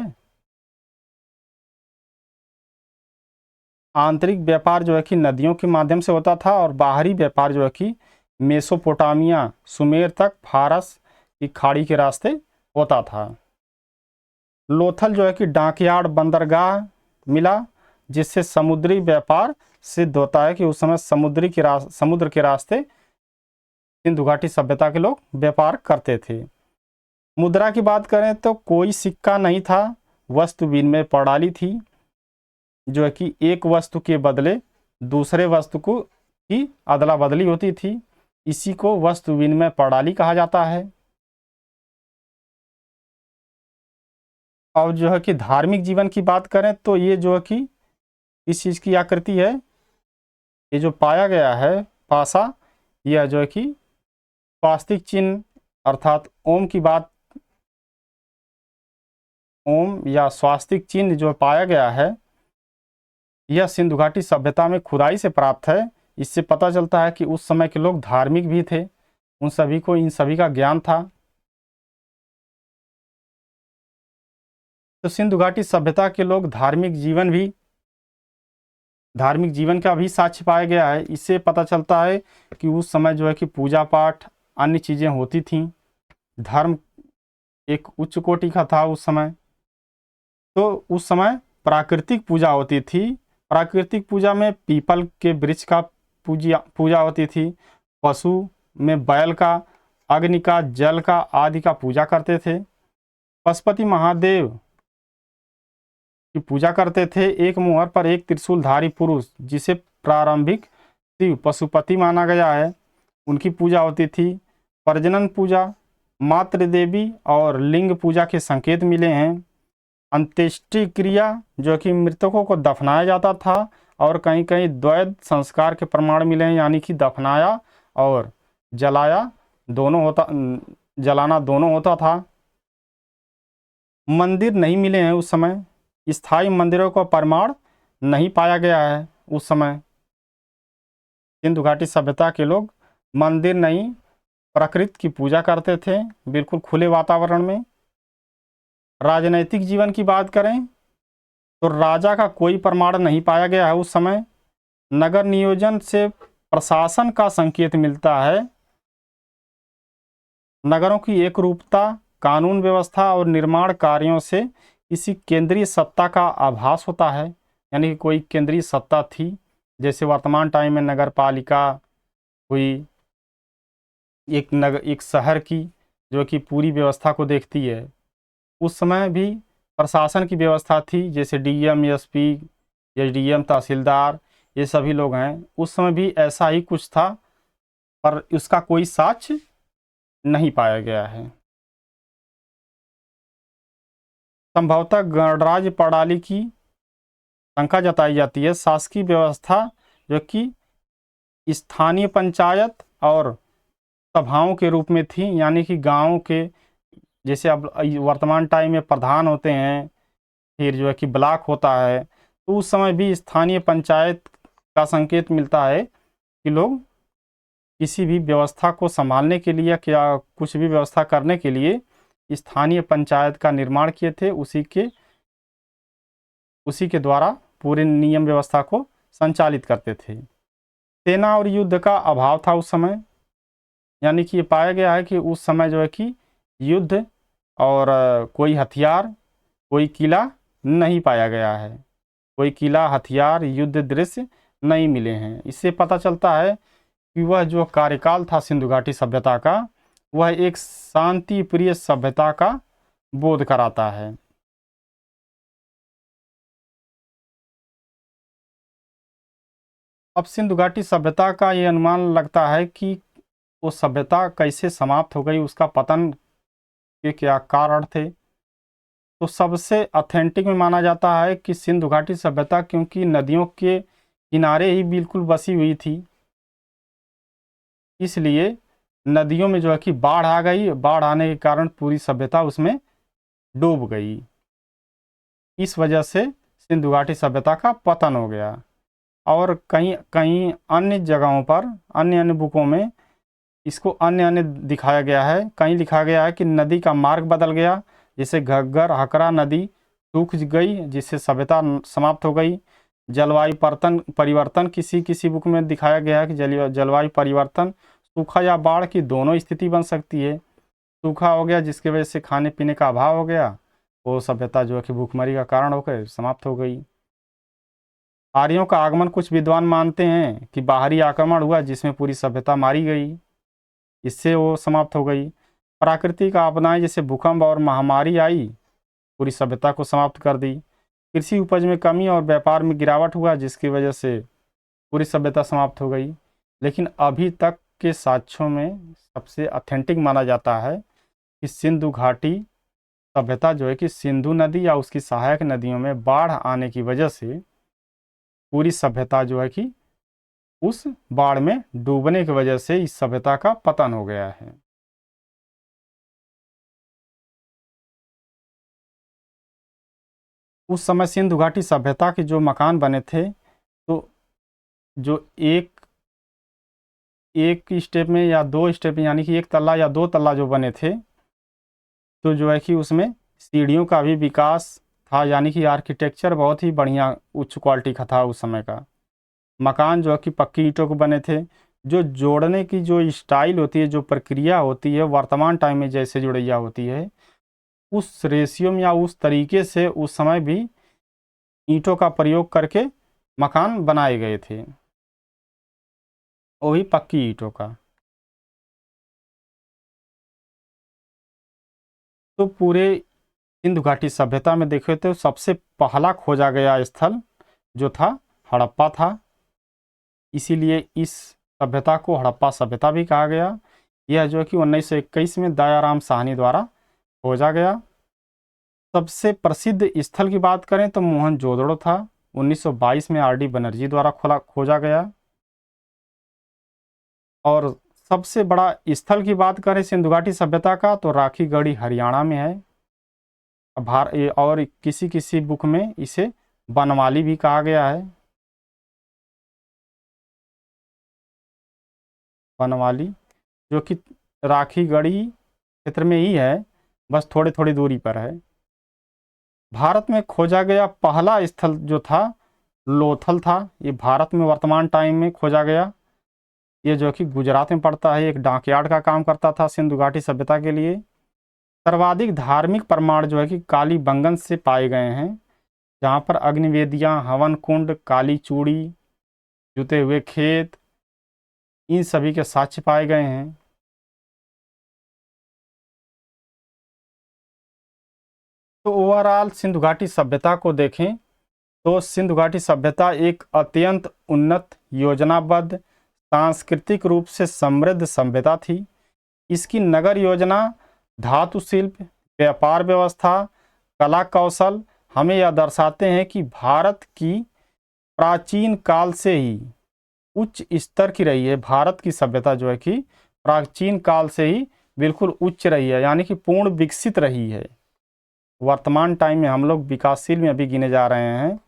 आंतरिक व्यापार जो है कि नदियों के माध्यम से होता था और बाहरी व्यापार जो है कि मेसोपोटामिया, सुमेर तक फारस की खाड़ी के रास्ते होता था। लोथल जो है कि डाकयार्ड, बंदरगाह मिला, जिससे समुद्री व्यापार सिद्ध होता है कि उस समय समुद्र के रास्ते सिंधु घाटी सभ्यता के लोग व्यापार करते थे। मुद्रा की बात करें तो कोई सिक्का नहीं था, वस्तु विनिमय प्रणाली थी, जो है कि एक वस्तु के बदले दूसरे वस्तु को की अदला बदली होती थी। इसी को वस्तु विनिमय प्रणाली कहा जाता है। और जो है कि धार्मिक जीवन की बात करें तो ये जो है कि इस चीज़ की आकृति है, ये जो पाया गया है पासा, यह जो है कि स्वास्तिक चिन्ह अर्थात ओम की बात, ओम या स्वास्तिक चिन्ह जो पाया गया है, यह सिंधु घाटी सभ्यता में खुदाई से प्राप्त है। इससे पता चलता है कि उस समय के लोग धार्मिक भी थे, उन सभी को इन सभी का ज्ञान था। तो सिंधु घाटी सभ्यता के लोग धार्मिक जीवन का भी साक्ष्य पाया गया है। इससे पता चलता है कि उस समय जो है कि पूजा पाठ, अन्य चीज़ें होती थीं। धर्म एक उच्च कोटि का था उस समय। तो उस समय प्राकृतिक पूजा होती थी। प्राकृतिक पूजा में पीपल के वृक्ष का पूजा होती थी। पशु में बैल का, अग्नि का, जल का आदि का पूजा करते थे। पशुपति महादेव की पूजा करते थे। एक मुहर पर एक त्रिशूलधारी पुरुष, जिसे प्रारंभिक शिव पशुपति माना गया है, उनकी पूजा होती थी। प्रजनन पूजा मातृ देवी और लिंग पूजा के संकेत मिले हैं। अंत्येष्टि क्रिया जो कि मृतकों को दफनाया जाता था, और कहीं कहीं द्वैध संस्कार के प्रमाण मिले हैं, यानी कि दफनाया और जलाया दोनों होता, जलाना दोनों होता था। मंदिर नहीं मिले हैं उस समय, स्थायी मंदिरों का प्रमाण नहीं पाया गया है उस समय। सिंधु घाटी सभ्यता के लोग मंदिर नहीं, प्रकृति की पूजा करते थे, बिल्कुल खुले वातावरण में। राजनैतिक जीवन की बात करें तो राजा का कोई प्रमाण नहीं पाया गया है उस समय। नगर नियोजन से प्रशासन का संकेत मिलता है। नगरों की एक रूपता, कानून व्यवस्था और निर्माण कार्यों से किसी केंद्रीय सत्ता का आभास होता है, यानी कि कोई केंद्रीय सत्ता थी। जैसे वर्तमान टाइम में नगर पालिका हुई, एक शहर की जो कि पूरी व्यवस्था को देखती है। उस समय भी प्रशासन की व्यवस्था थी, जैसे डीएम, एसपी, एसडीएम, तहसीलदार, ये सभी लोग हैं। उस समय भी ऐसा ही कुछ था, पर उसका कोई साक्ष्य नहीं पाया गया है। संभवतः गणराज्य प्रणाली की शंका जताई जाती है। शासकीय व्यवस्था जो कि स्थानीय पंचायत और सभाओं के रूप में थी, यानी कि गांव के, जैसे अब वर्तमान टाइम में प्रधान होते हैं, फिर जो है कि ब्लॉक होता है, तो उस समय भी स्थानीय पंचायत का संकेत मिलता है कि लोग किसी भी व्यवस्था को संभालने के लिए, क्या कुछ भी व्यवस्था करने के लिए स्थानीय पंचायत का निर्माण किए थे। उसी के द्वारा पूरे नियम व्यवस्था को संचालित करते थे। सेना और युद्ध का अभाव था उस समय, यानी कि ये पाया गया है कि उस समय जो है कि युद्ध और कोई हथियार, कोई किला नहीं पाया गया है। कोई किला, हथियार, युद्ध दृश्य नहीं मिले हैं। इससे पता चलता है कि वह जो कार्यकाल था सिंधु घाटी सभ्यता का, वह एक शांति प्रिय सभ्यता का बोध कराता है। अब सिंधु घाटी सभ्यता का ये अनुमान लगता है कि वो सभ्यता कैसे समाप्त हो गई, उसका पतन के क्या कारण थे। तो सबसे ऑथेंटिक में माना जाता है कि सिंधु घाटी सभ्यता, क्योंकि नदियों के किनारे ही बिल्कुल बसी हुई थी, इसलिए नदियों में जो है कि बाढ़ आ गई। बाढ़ आने के कारण पूरी सभ्यता उसमें डूब गई। इस वजह से सिंधु घाटी सभ्यता का पतन हो गया। और कहीं कहीं अन्य जगहों पर, अन्य अन्य बुकों में इसको अन्य अन्य दिखाया गया है। कहीं लिखा गया है कि नदी का मार्ग बदल गया, जैसे घग्गर हकरा नदी सूख गई, जिससे सभ्यता समाप्त हो गई। जलवायु परिवर्तन किसी किसी बुक में दिखाया गया है कि जलवायु परिवर्तन, सूखा या बाढ़ की दोनों स्थिति बन सकती है। सूखा हो गया जिसकी वजह से खाने पीने का अभाव हो गया, वो सभ्यता जो है कि भूखमरी का कारण होकर समाप्त हो गई। आर्यों का आगमन कुछ विद्वान मानते हैं कि बाहरी आक्रमण हुआ जिसमें पूरी सभ्यता मारी गई, इससे वो समाप्त हो गई। प्राकृतिक आपदाएं जैसे भूकंप और महामारी आई, पूरी सभ्यता को समाप्त कर दी। कृषि उपज में कमी और व्यापार में गिरावट हुआ, जिसकी वजह से पूरी सभ्यता समाप्त हो गई। लेकिन अभी तक के साक्ष्यों में सबसे ऑथेंटिक माना जाता है कि सिंधु घाटी सभ्यता जो है कि सिंधु नदी या उसकी सहायक नदियों में बाढ़ आने की वजह से पूरी सभ्यता जो है कि उस बाढ़ में डूबने की वजह से इस सभ्यता का पतन हो गया है। उस समय सिंधु घाटी सभ्यता के जो मकान बने थे, तो जो एक स्टेप में या दो स्टेप, यानी कि एक तल्ला या दो तल्ला जो बने थे, तो जो है कि उसमें सीढ़ियों का भी विकास था, यानी कि आर्किटेक्चर बहुत ही बढ़िया उच्च क्वालिटी का था उस समय का। मकान जो है कि पक्की ईंटों के बने थे। जो जोड़ने की जो स्टाइल होती है, जो प्रक्रिया होती है, वर्तमान टाइम में जैसे जुड़ैया होती है, उस रेशियो में या उस तरीके से उस समय भी ईंटों का प्रयोग करके मकान बनाए गए थे, वो भी पक्की ईंटों का। तो पूरे सिंधु घाटी सभ्यता में देखे तो सबसे पहला खोजा गया स्थल जो था हड़प्पा था, इसीलिए इस सभ्यता को हड़प्पा सभ्यता भी कहा गया। यह जो है कि 1921 में दयाराम साहनी द्वारा खोजा गया। सबसे प्रसिद्ध स्थल की बात करें तो मोहनजोदड़ो था, 1922 में आर डी बनर्जी द्वारा खोजा गया। और सबसे बड़ा स्थल की बात करें सिंधु घाटी सभ्यता का तो राखी गढ़ी हरियाणा में है। और किसी किसी बुक में इसे बनवाली भी कहा गया है। बनवाली जो कि राखी गढ़ी क्षेत्र में ही है, बस थोड़ी थोड़ी दूरी पर है। भारत में खोजा गया पहला स्थल जो था लोथल था। ये भारत में वर्तमान टाइम में खोजा गया। ये जो कि गुजरात में पड़ता है, एक डॉकयार्ड का काम करता था सिंधु घाटी सभ्यता के लिए। सर्वाधिक धार्मिक प्रमाण जो है कि कालीबंगन से पाए गए हैं, जहाँ पर अग्निवेदियाँ, हवन कुंड, काली चूड़ी, जुते हुए खेत, इन सभी के साक्ष्य पाए गए हैं। तो ओवरऑल सिंधु घाटी सभ्यता को देखें तो सिंधु घाटी सभ्यता एक अत्यंत उन्नत, योजनाबद्ध, सांस्कृतिक रूप से समृद्ध सभ्यता थी। इसकी नगर योजना, धातु शिल्प, व्यापार व्यवस्था, कला कौशल हमें यह दर्शाते हैं कि भारत की प्राचीन काल से ही उच्च स्तर की रही है। भारत की सभ्यता जो है कि प्राचीन काल से ही बिल्कुल उच्च रही है, यानी कि पूर्ण विकसित रही है। वर्तमान टाइम में हम लोग विकासशील में अभी गिने जा रहे हैं,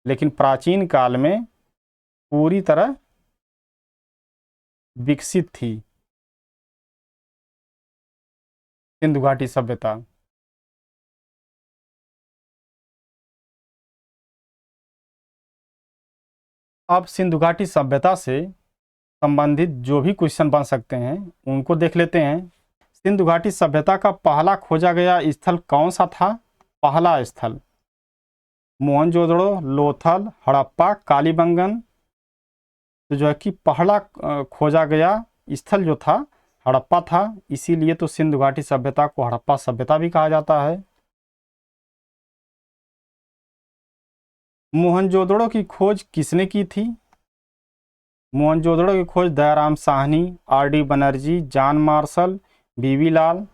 लेकिन प्राचीन काल में पूरी तरह विकसित थी सिंधु घाटी सभ्यता। अब सिंधु घाटी सभ्यता से संबंधित जो भी क्वेश्चन बन सकते हैं उनको देख लेते हैं। सिंधु घाटी सभ्यता का पहला खोजा गया स्थल कौन सा था? पहला स्थल मोहनजोदड़ो, लोथल, हड़प्पा, कालीबंगन। तो जो है कि पहला खोजा गया स्थल जो था हड़प्पा था, इसीलिए तो सिंधु घाटी सभ्यता को हड़प्पा सभ्यता भी कहा जाता है। मोहनजोदड़ो की खोज किसने की थी? मोहनजोदड़ो की खोज Dayaram Sahni, R D Banerjee, John Marshall, बीवी लाल।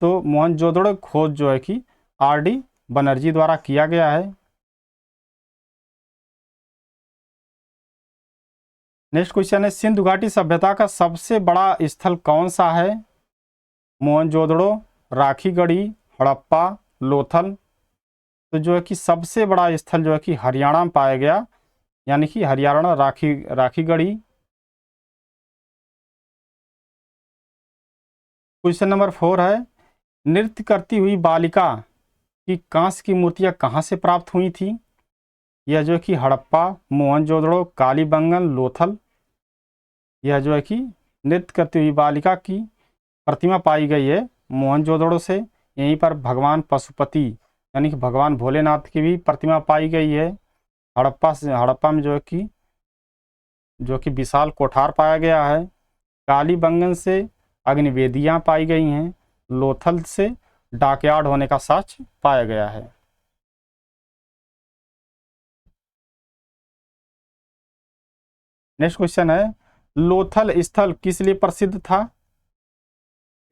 तो मोहनजोदड़ो की खोज जो है कि आर डी बनर्जी द्वारा किया गया है। नेक्स्ट क्वेश्चन है सिंधु घाटी सभ्यता का सबसे बड़ा स्थल कौन सा है? मोहनजोदड़ो, राखी गढ़ी, हड़प्पा, लोथल। तो जो है कि सबसे बड़ा स्थल जो है कि हरियाणा में पाया गया, यानी कि हरियाणा राखी गढ़ी। क्वेश्चन नंबर 4 है नृत्य करती हुई बालिका की कांस्य की मूर्तियां कहाँ से प्राप्त हुई थी? यह जो है कि हड़प्पा, मोहनजोदड़ो, कालीबंगन, लोथल। यह जो है कि नृत्य करती हुई बालिका की प्रतिमा पाई गई है मोहनजोदड़ो से। यहीं पर भगवान पशुपति यानी कि भगवान भोलेनाथ की भी प्रतिमा पाई गई है। हड़प्पा में जो कि विशाल कोठार पाया गया है। कालीबंगन से अग्निवेदियां पाई गई हैं। लोथल से डॉकयार्ड होने का साक्ष्य पाया गया है। नेक्स्ट क्वेश्चन है लोथल स्थल किस लिए प्रसिद्ध था?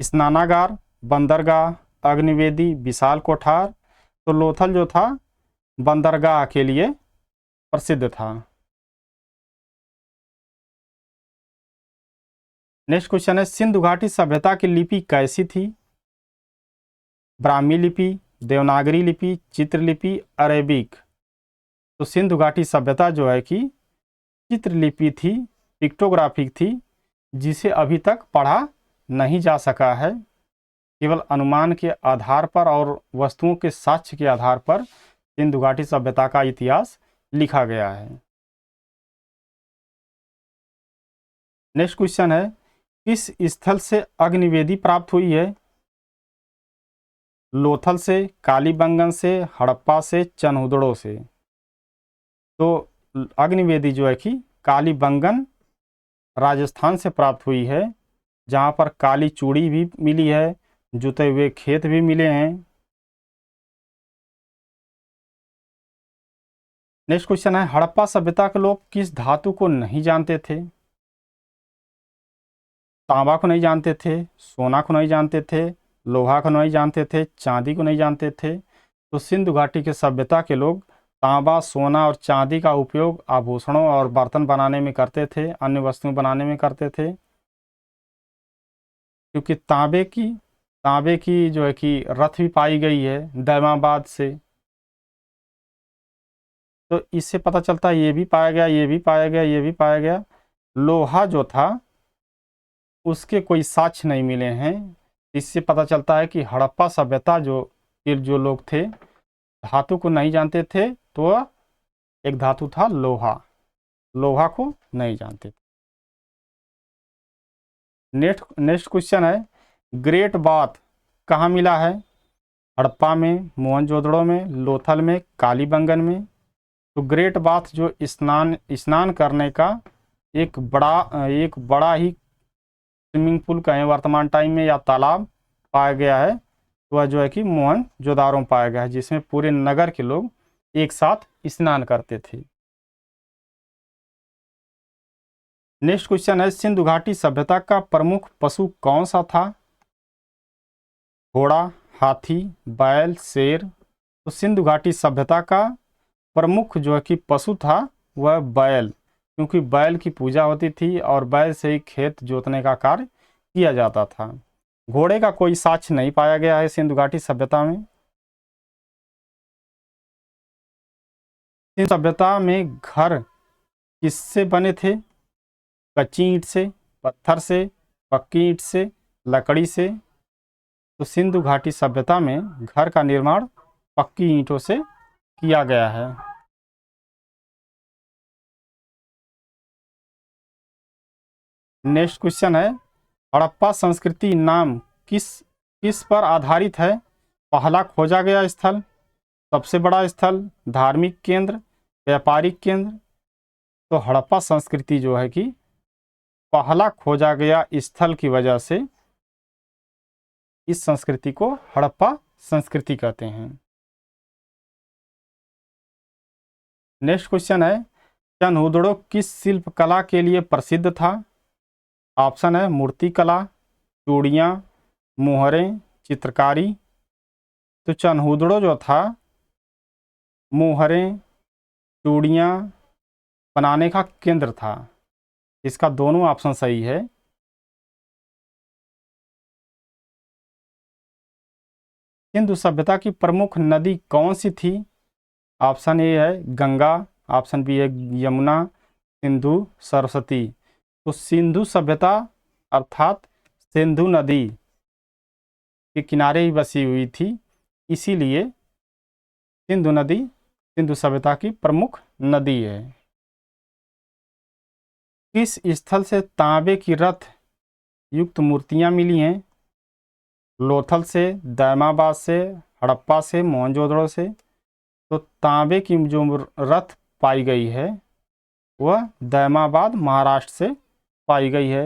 स्नानागार, बंदरगाह, अग्निवेदी, विशाल कोठार। तो लोथल जो था बंदरगाह के लिए प्रसिद्ध था। नेक्स्ट क्वेश्चन है सिंधु घाटी सभ्यता की लिपि कैसी थी? ब्राह्मी लिपि, देवनागरी लिपि, चित्रलिपि, अरेबिक। तो सिंधु घाटी सभ्यता जो है कि चित्रलिपि थी, पिक्टोग्राफिक थी, जिसे अभी तक पढ़ा नहीं जा सका है। केवल अनुमान के आधार पर और वस्तुओं के साक्ष्य के आधार पर सिंधु घाटी सभ्यता का इतिहास लिखा गया है। नेक्स्ट क्वेश्चन है किस स्थल से अग्निवेदी प्राप्त हुई है? लोथल से, कालीबंगन से, हड़प्पा से, चनहुदड़ो से। तो अग्निवेदी जो है कि कालीबंगन राजस्थान से प्राप्त हुई है, जहाँ पर काली चूड़ी भी मिली है, जुते हुए खेत भी मिले हैं। नेक्स्ट क्वेश्चन है हड़प्पा सभ्यता के लोग किस धातु को नहीं जानते थे? तांबा को नहीं जानते थे, सोना को नहीं जानते थे, लोहा को नहीं जानते थे, चांदी को नहीं जानते थे। तो सिंधु घाटी के सभ्यता के लोग तांबा, सोना और चांदी का उपयोग आभूषणों और बर्तन बनाने में करते थे, अन्य वस्तुएं बनाने में करते थे। क्योंकि तांबे की जो है कि रथ भी पाई गई है दैमाबाद से, तो इससे पता चलता है ये भी पाया गया, ये भी पाया गया, ये भी पाया गया। लोहा जो था उसके कोई साक्ष्य नहीं मिले हैं। इससे पता चलता है कि हड़प्पा सभ्यता जो लोग थे धातु को नहीं जानते थे, तो एक धातु था लोहा, लोहा को नहीं जानते थे। नेक्स्ट क्वेश्चन है, ग्रेट बाथ कहाँ मिला है? हड़प्पा में, मोहनजोदड़ो में, लोथल में, कालीबंगन में। तो ग्रेट बाथ जो स्नान करने का एक बड़ा ही स्विमिंग पूल कहें वर्तमान टाइम में, या तालाब पाया गया है, तो वह जो है कि मोहनजोदारो में पाया गया है, जिसमें पूरे नगर के लोग एक साथ स्नान करते थे। नेक्स्ट क्वेश्चन है, सिंधु घाटी सभ्यता का प्रमुख पशु कौन सा था? घोड़ा, हाथी, बैल, शेर। तो सिंधु घाटी सभ्यता का प्रमुख जो है कि पशु था वह बैल, क्योंकि बैल की पूजा होती थी और बैल से ही खेत जोतने का कार्य किया जाता था। घोड़े का कोई साक्ष्य नहीं पाया गया है सिंधु घाटी सभ्यता में। सिंधु सभ्यता में घर किससे बने थे? कच्ची ईंट से, पत्थर से, पक्की ईंट से, लकड़ी से। तो सिंधु घाटी सभ्यता में घर का निर्माण पक्की ईंटों से किया गया है। नेक्स्ट क्वेश्चन है, हड़प्पा संस्कृति नाम किस किस पर आधारित है? पहला खोजा गया स्थल, सबसे बड़ा स्थल, धार्मिक केंद्र, व्यापारिक केंद्र। तो हड़प्पा संस्कृति जो है कि पहला खोजा गया स्थल की वजह से इस संस्कृति को हड़प्पा संस्कृति कहते हैं। नेक्स्ट क्वेश्चन है, चनहुदड़ो किस शिल्प कला के लिए प्रसिद्ध था? ऑप्शन है मूर्ति कला, चूड़ियाँ, मोहरें, चित्रकारी। तो चनहुदड़ो जो था मोहरें, चूड़ियाँ बनाने का केंद्र था। इसका दोनों ऑप्शन सही है। सिंधु सभ्यता की प्रमुख नदी कौन सी थी? ऑप्शन ए है गंगा, ऑप्शन बी है यमुना, सिंधु, सरस्वती। तो सिंधु सभ्यता अर्थात सिंधु नदी के किनारे ही बसी हुई थी, इसीलिए सिंधु नदी सिंधु सभ्यता की प्रमुख नदी है। किस स्थल से तांबे की रथ युक्त मूर्तियां मिली हैं? लोथल से, दैमाबाद से, हड़प्पा से, मोहनजोदड़ो से। तो तांबे की जो रथ पाई गई है वह दैमाबाद महाराष्ट्र से पाई गई है।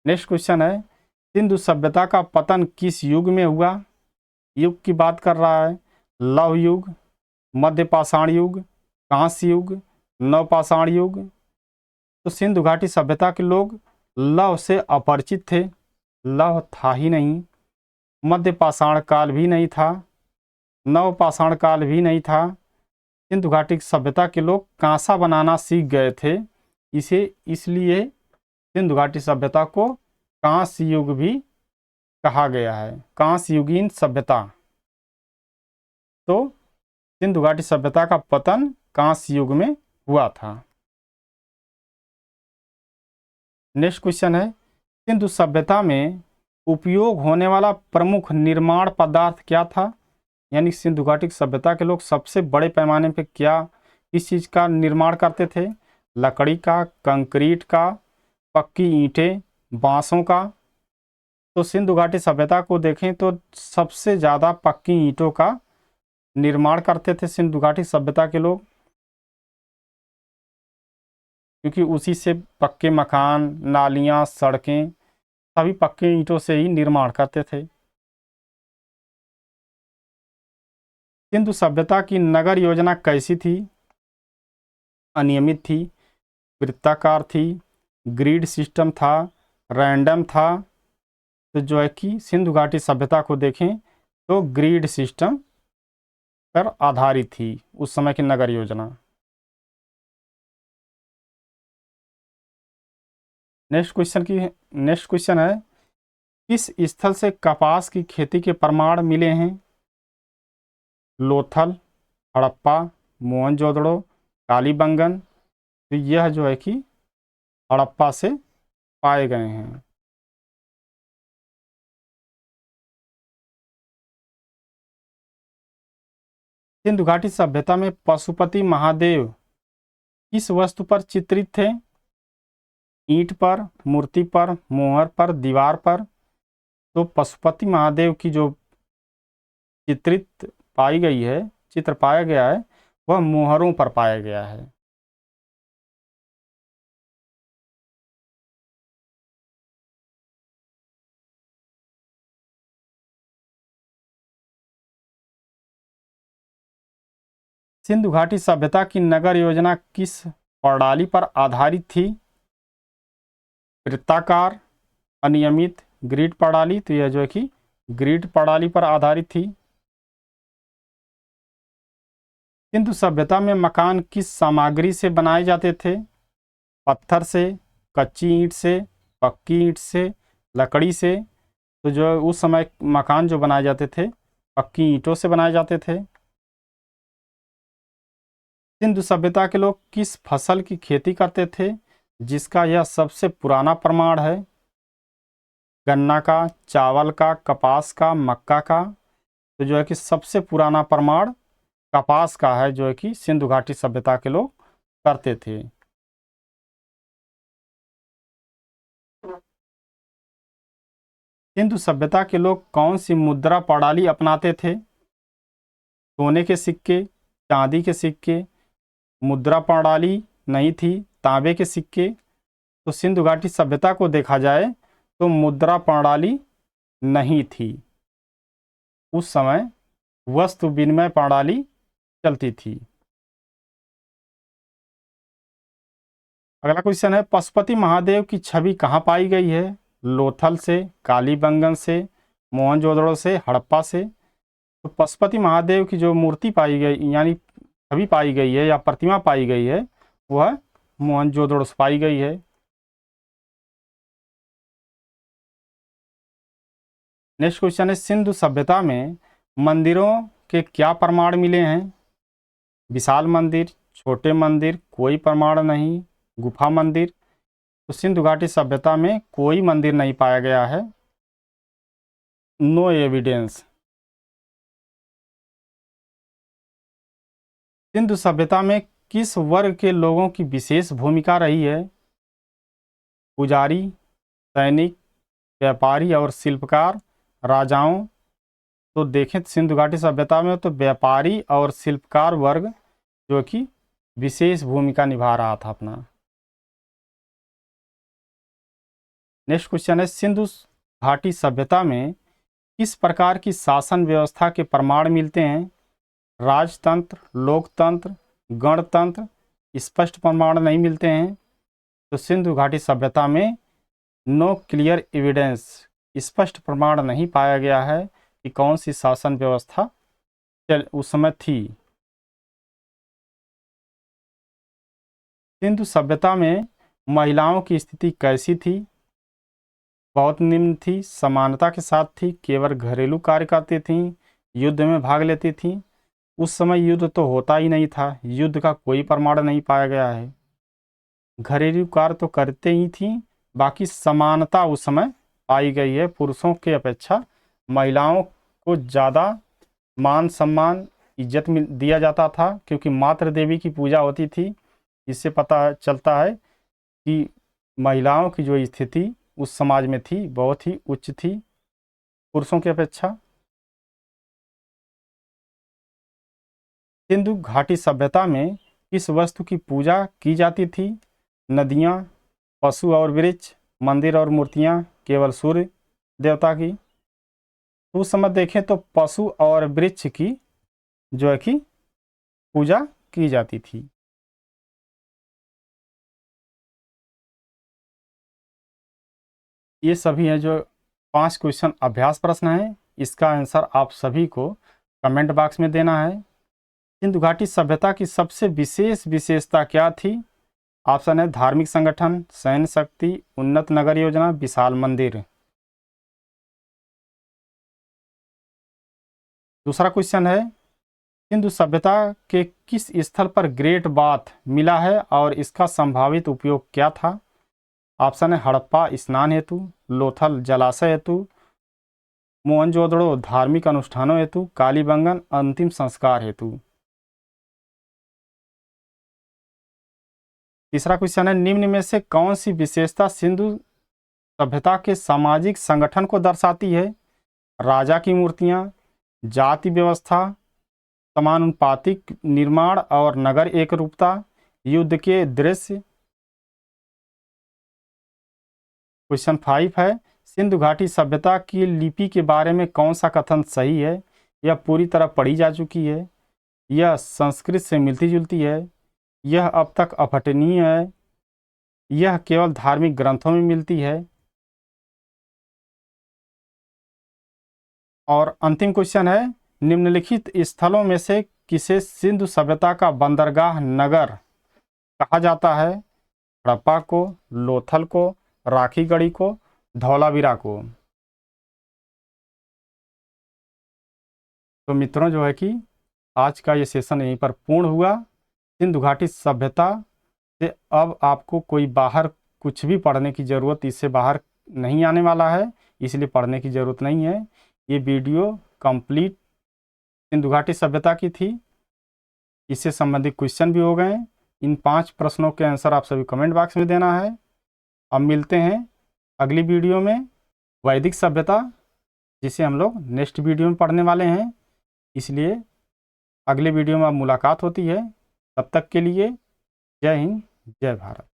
नेक्स्ट क्वेश्चन है, सिंधु सभ्यता का पतन किस युग में हुआ? युग की बात कर रहा है, लौह युग, मध्य पाषाण युग, कांस्य युग, नवपाषाण युग। तो सिंधु घाटी सभ्यता के लोग लौह से अपरिचित थे, लौह था ही नहीं। मध्य पाषाण काल भी नहीं था, नवपाषाण काल भी नहीं था। सिंधु घाटी सभ्यता के लोग कांसा बनाना सीख गए थे, इसलिए सिंधु घाटी सभ्यता को कांस्य युग भी कहा गया है, कांस्य युगीन सभ्यता। तो सिंधु घाटी सभ्यता का पतन कांस्य युग में हुआ था। नेक्स्ट क्वेश्चन है, सिंधु सभ्यता में उपयोग होने वाला प्रमुख निर्माण पदार्थ क्या था? यानी सिंधु घाटी सभ्यता के लोग सबसे बड़े पैमाने पे किस चीज़ का निर्माण करते थे? लकड़ी का, कंक्रीट का, पक्की ईंटें, बांसों का। तो सिंधु घाटी सभ्यता को देखें तो सबसे ज़्यादा पक्की ईंटों का निर्माण करते थे सिंधु घाटी सभ्यता के लोग, क्योंकि उसी से पक्के मकान, नालियाँ, सड़कें सभी पक्के ईंटों से ही निर्माण करते थे। सिंधु सभ्यता की नगर योजना कैसी थी? अनियमित थी, वृत्ताकार थी, ग्रिड सिस्टम था, रैंडम था। तो जो है कि सिंधु घाटी सभ्यता को देखें तो ग्रिड सिस्टम पर आधारित थी उस समय की नगर योजना। नेक्स्ट क्वेश्चन है, किस स्थल से कपास की खेती के प्रमाण मिले हैं? लोथल, हड़प्पा, मोहनजोदड़ो, कालीबंगन। तो यह जो है कि हड़प्पा से पाए गए हैं। सिंधु घाटी सभ्यता में पशुपति महादेव किस वस्तु पर चित्रित थे? ईंट पर, मूर्ति पर, मोहर पर, दीवार पर। तो पशुपति महादेव की जो चित्रित पाई गई है, चित्र पाया गया है, वह मोहरों पर पाया गया है। सिंधु घाटी सभ्यता की नगर योजना किस प्रणाली पर आधारित थी? वृत्ताकार, अनियमित, ग्रिड प्रणाली। तो यह जो है कि ग्रिड प्रणाली पर आधारित थी। सिंधु सभ्यता में मकान किस सामग्री से बनाए जाते थे? पत्थर से, कच्ची ईंट से, पक्की ईंट से, लकड़ी से। तो जो उस समय मकान जो बनाए जाते थे पक्की ईंटों से बनाए जाते थे। सिंधु सभ्यता के लोग किस फसल की खेती करते थे जिसका यह सबसे पुराना प्रमाण है? गन्ना का, चावल का, कपास का, मक्का का। तो जो है कि सबसे पुराना प्रमाण कपास का है, जो है कि सिंधु घाटी सभ्यता के लोग करते थे। सिंधु सभ्यता के लोग कौन सी मुद्रा प्रणाली अपनाते थे? सोने के सिक्के, चांदी के सिक्के। मुद्रा प्रणाली नहीं थी, तांबे के सिक्के। तो सिंधु घाटी सभ्यता को देखा जाए तो मुद्रा प्रणाली नहीं थी। उस समय वस्तु विनिमय प्रणाली चलती थी। अगला क्वेश्चन है, पशुपति महादेव की छवि कहाँ पाई गई है? लोथल से, कालीबंगन से, मोहनजोदड़ो से, हड़प्पा से। तो पशुपति महादेव की जो मूर्ति पाई गई यानी छवि पाई गई है या प्रतिमा पाई गई है वह मोहनजोदड़ो से पाई गई है। नेक्स्ट क्वेश्चन है, सिंधु सभ्यता में मंदिरों के क्या प्रमाण मिले हैं? विशाल मंदिर, छोटे मंदिर, कोई प्रमाण नहीं, गुफा मंदिर। तो सिंधु घाटी सभ्यता में कोई मंदिर नहीं पाया गया है, नो एविडेंस। सिंधु सभ्यता में किस वर्ग के लोगों की विशेष भूमिका रही है? पुजारी, सैनिक, व्यापारी और शिल्पकार, राजाओं। तो देखें सिंधु घाटी सभ्यता में तो व्यापारी और शिल्पकार वर्ग जो कि विशेष भूमिका निभा रहा था अपना। नेक्स्ट क्वेश्चन है, सिंधु घाटी सभ्यता में किस प्रकार की शासन व्यवस्था के प्रमाण मिलते हैं? राजतंत्र, लोकतंत्र, गणतंत्र। स्पष्ट प्रमाण नहीं मिलते हैं। तो सिंधु घाटी सभ्यता में नो क्लियर एविडेंस, स्पष्ट प्रमाण नहीं पाया गया है कि कौन सी शासन व्यवस्था उस समय थी। सिंधु सभ्यता में महिलाओं की स्थिति कैसी थी? बहुत निम्न थी, समानता के साथ थी, केवल घरेलू कार्य करती थीं, युद्ध में भाग लेती थीं। उस समय युद्ध तो होता ही नहीं था, युद्ध का कोई प्रमाण नहीं पाया गया है। घरेलू कार्य तो करते ही थीं, बाकी समानता उस समय पाई गई है। पुरुषों के अपेक्षा महिलाओं को ज़्यादा मान सम्मान इज्जत दिया जाता था, क्योंकि मातृ देवी की पूजा होती थी। इससे पता चलता है कि महिलाओं की जो स्थिति उस समाज में थी बहुत ही उच्च थी पुरुषों की अपेक्षा। सिंधु घाटी सभ्यता में किस वस्तु की पूजा की जाती थी? नदियाँ, पशु और वृक्ष, मंदिर और मूर्तियाँ, केवल सूर्य देवता की। उस समय देखें तो पशु और वृक्ष की जो है कि पूजा की जाती थी। ये सभी हैं जो 5 क्वेश्चन अभ्यास प्रश्न हैं। इसका आंसर आप सभी को कमेंट बॉक्स में देना है। सिंधु घाटी सभ्यता की सबसे विशेष विशेषता क्या थी? ऑप्शन है धार्मिक संगठन, सैन्य शक्ति, उन्नत नगर योजना, विशाल मंदिर। दूसरा क्वेश्चन है सिंधु सभ्यता के किस स्थल पर ग्रेट बाथ मिला है और इसका संभावित उपयोग क्या था? ऑप्शन है हड़प्पा स्नान हेतु, लोथल जलाशय हेतु, मोहनजोदड़ो धार्मिक अनुष्ठानों हेतु, कालीबंगन अंतिम संस्कार हेतु। तीसरा क्वेश्चन है निम्न में से कौन सी विशेषता सिंधु सभ्यता के सामाजिक संगठन को दर्शाती है? राजा की मूर्तियां, जाति व्यवस्था, समानुपातिक निर्माण और नगर एकरूपता, युद्ध के दृश्य। क्वेश्चन 5 है सिंधु घाटी सभ्यता की लिपि के बारे में कौन सा कथन सही है? यह पूरी तरह पढ़ी जा चुकी है, यह संस्कृत से मिलती जुलती है, यह अब तक अपठनीय है, यह केवल धार्मिक ग्रंथों में मिलती है। और अंतिम क्वेश्चन है निम्नलिखित स्थलों में से किसे सिंधु सभ्यता का बंदरगाह नगर कहा जाता है? हड़प्पा को, लोथल को, राखीगढ़ी को, धौलावीरा को। तो मित्रों जो है कि आज का ये सेशन यहीं पर पूर्ण हुआ। सिंधु घाटी सभ्यता से अब आपको कोई बाहर कुछ भी पढ़ने की ज़रूरत इससे बाहर नहीं आने वाला है, इसलिए पढ़ने की ज़रूरत नहीं है। ये वीडियो कंप्लीट सिंधु घाटी सभ्यता की थी, इससे संबंधित क्वेश्चन भी हो गए। इन 5 प्रश्नों के आंसर आप सभी कमेंट बॉक्स में देना है। अब मिलते हैं अगली वीडियो में वैदिक सभ्यता, जिसे हम लोग नेक्स्ट वीडियो में पढ़ने वाले हैं, इसलिए अगले वीडियो में अब मुलाकात होती है। तब तक के लिए जय हिंद, जय भारत।